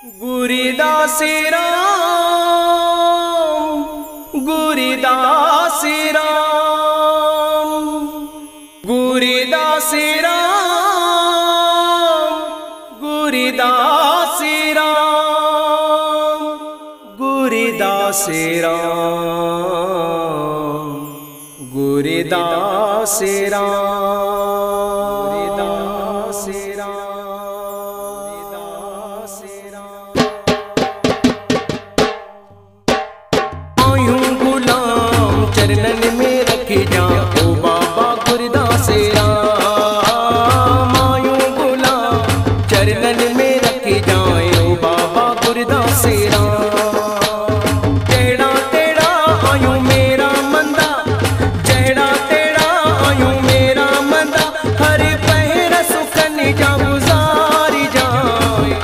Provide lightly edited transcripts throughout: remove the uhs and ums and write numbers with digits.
गुरुदास राम गुरुदास राम गुरुदास राम गुरुदास राम गुरुदास राम गुरुदास राम चरणन में रखी जा ओ बाबा गुरुदास राम आयूं गुलाम चरणन में रखी जाए ओ बाबा गुरुदास राम तेड़ा तेड़ा आयूं मेरा मंदा जेड़ा तेड़ा आयूं मेरा मंदा हर पहर सुखन जा गुजारी जाए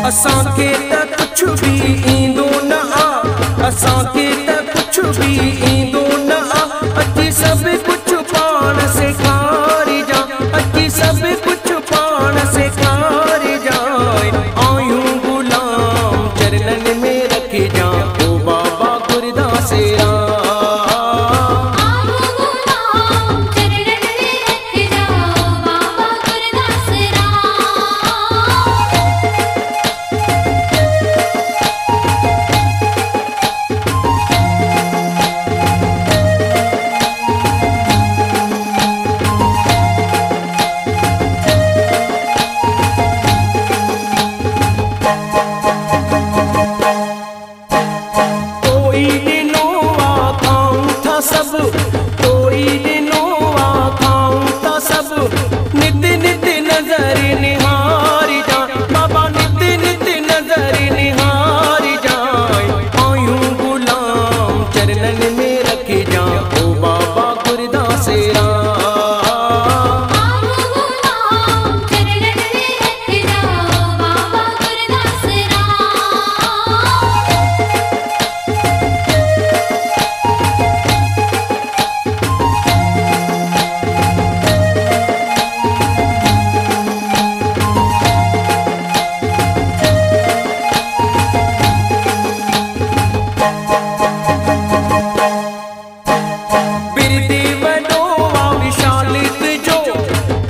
असांखे त कुछ भी ईंदो न आ असांखे त कुछ भी ईंदो न आ अची सब कुछ पाण सेखारी जा अची सब कुछ पाण सेखारी जाए आयूं गुलाम चरणन में रखी जा ओ बाबा गुरुदास राम कोई दिनो आखाऊं था सब नित नित नजर निहारी जा बाबा नित नित नजर निहारी जाए आयूं गुलाम चरणन में रखी जा ओ बाबा गुरुदास राम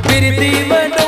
बिरदी वडो